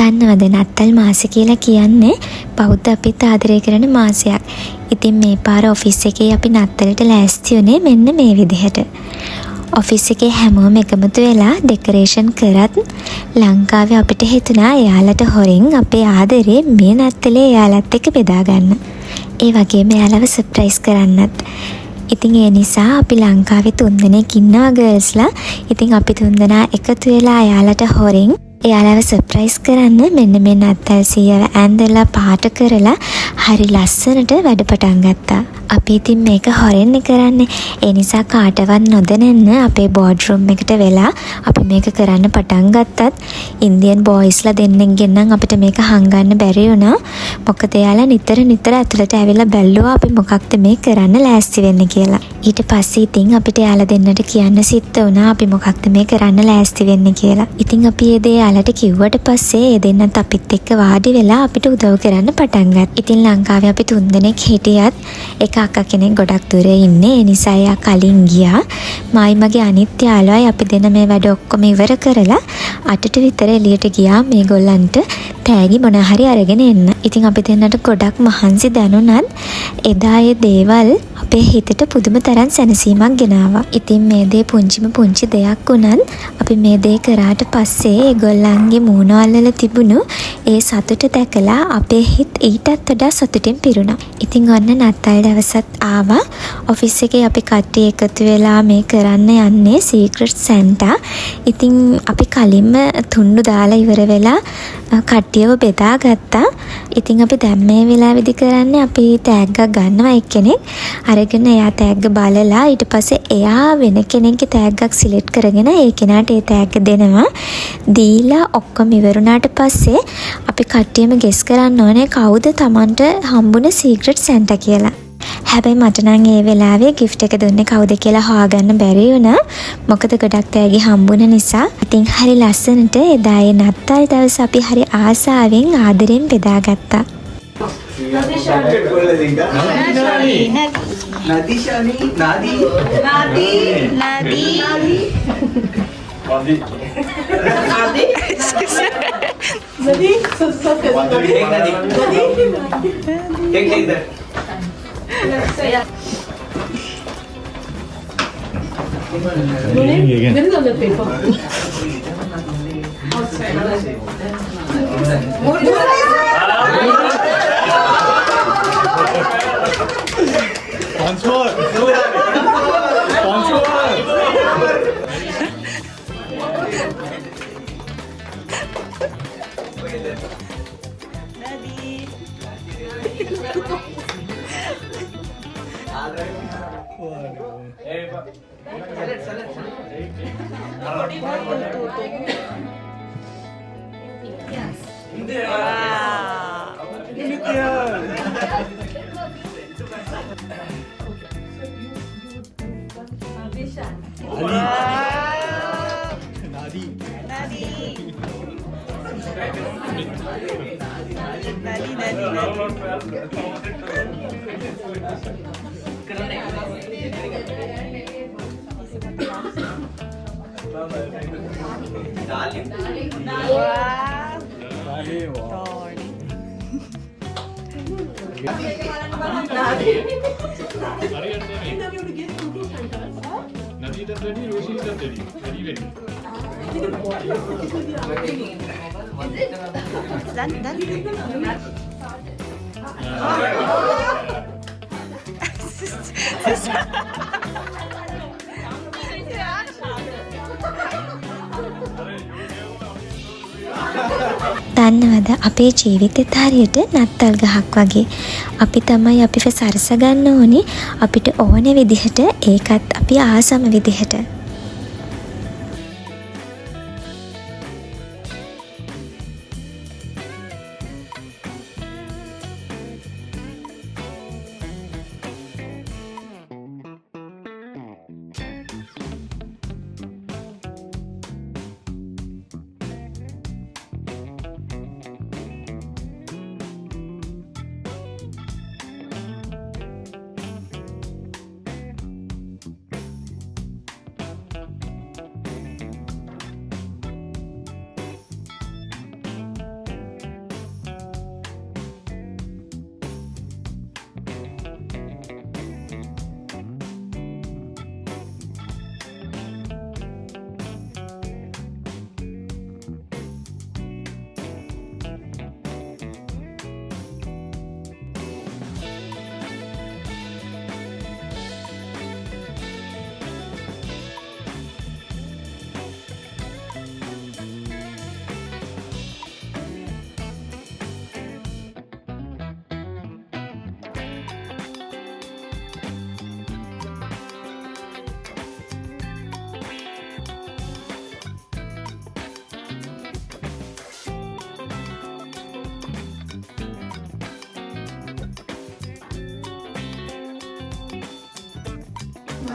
දන්නවද නත්තල් මාසෙ කියලා කියන්නේ බෞද්ධ අපිත් ආදරය කරන මාසයක්. ඉතින් මේ පාර ඔෆිස් එකේ අපි නත්තලට ලෑස්ති වුණේ මෙන්න මේ විදිහට. ඔෆිස් එකේ හැමෝම එකමුතු වෙලා ඩෙකරේෂන් කරත් ලංකාවේ අපිට හිතුණා එයාලට හොරෙන් අපේ ආදරේ මේ නත්තලේ එයාලත් එක්ක බෙදා ගන්න. ඒ වගේම එයාලව සර්ප්‍රයිස් කරන්නත්. ඉතින් ඒ නිසා අපි ලංකාවේ 3 දෙනෙක් ඉන්නවා ගර්ල්ස්ලා. ඉතින් අපි 3 දෙනා එකතු වෙලා එයාලට හොරෙන් එයාලව සර්ප්‍රයිස් කරන්න මෙන්න මේ නත්තල් සීයව ඇඳලා පාට කරලා හරි ලස්සනට වැඩ පටන් ගත්තා. අපි ඉතින් මේක හොරෙන් කරන්නේ. ඒ නිසා කාටවත් නොදැනෙන්න අපේ බෝඩ් රූම් එකට වෙලා අපි මේක කරන්න පටන් ගත්තත් ඉන්දියන් බොයිස්ලා දෙන්නෙක්ගෙන් නම් අපිට මේක හංගන්න බැරි වුණා. මොකද එයාලා නිතර ඇතුළට ඇවිල්ලා බැලුවා අපි මොකක්ද මේ කරන්න ලෑස්ති වෙන්නේ කියලා. ඊට පස්සේ ඉතින් අපිට එයාලා දෙන්නට කියන්න සිද්ධ වුණා අපි මොකක්ද මේ කරන්න ලෑස්ති වෙන්නේ කියලා. ඉතින් අපි ඒ දේ එයාලට කිව්වට පස්සේ ඒ දෙන්නත් අපිත් එක්ක වාඩි වෙලා අපිට උදව් කරන්න පටන් ගත්තා. ඉතින් ලංකාවේ අපි 3 දෙනෙක් හිටියත් එක අක්කා කෙනෙක් ගොඩක් දුර ඉන්නේ. ඒ නිසා එයා කලින් ගියා. මායි මගේ අනිත් යාළුවයි අපි දෙන මේ වැඩ ඔක්කොම ඉවර කරලා 8ට විතර එළියට ගියා මේගොල්ලන්ට තෑගි මොන හරි අරගෙන එන්න. ඉතින් අපි දෙන්නට ගොඩක් මහන්සි දැනුණත් එදා ඒ දේවල් අපේ හිතට පුදුම තරම් සැනසීමක් ගෙනාවා. ඉතින් මේ දේ පුංචි දෙයක් වුණත් අපි මේ දේ කරාට පස්සේ ඒගොල්ලන්ගේ මූණවල තිබුණු ඒ සතුට දැකලා අපේ හිත ඊටත් වඩා සතුටින් පිරුණා. ඉතින් ඔන්න නත්තල් දවසත් ආවා. ඔෆිස් එකේ අපි කට්ටිය එකතු වෙලා මේ කරන්න යන්නේ සීක්‍රට් සැන්ටා. ඉතින් අපි කලින්ම තුන්ඩු දාලා ඉවර වෙලා කට්ටියව බෙදා ගත්තා. ඉතින් අපි දැන් මේ වෙලාවේදී කරන්නේ අපි තෑග්ගක් ගන්නවා එක්කෙනෙක්. අරගෙන එයා තෑග්ග බලලා ඊට පස්සේ එයා වෙන කෙනෙක්ගේ තෑග්ගක් සිලෙක්ට් කරගෙන ඒ කෙනාට ඒ තෑග්ග දෙනවා. දීලා ඔක්කොම ඉවරුණාට පස්සේ අපි කට්ටියම ගෙස් කරන්න ඕනේ කවුද Tamanට හම්බුන සීක්‍රට් සැන්ටා කියලා. හැබැයි මට නම් ඒ වෙලාවේ gift එක දුන්නේ කවුද කියලා හොයාගන්න බැරි වුණා. මොකද ගොඩක් තෑගි හම්බුන නිසා. ඉතින් හරි ලස්සනට එදා ඒ නත්තල් දවස අපි හරි ආසාවෙන් ආදරෙන් බෙදාගත්තා. Get it on the paper. Once more. Once more. දන්නවද අපේ ජීවිතෙත් හරියට නත්තල් ගහක් වගේ. අපි තමයි අපිව සරස ගන්න ඕනේ අපිට ඕන විදිහට, ඒකත් අපි ආසම විදිහට.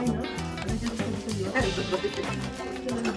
fine, no? I just put it in your hand.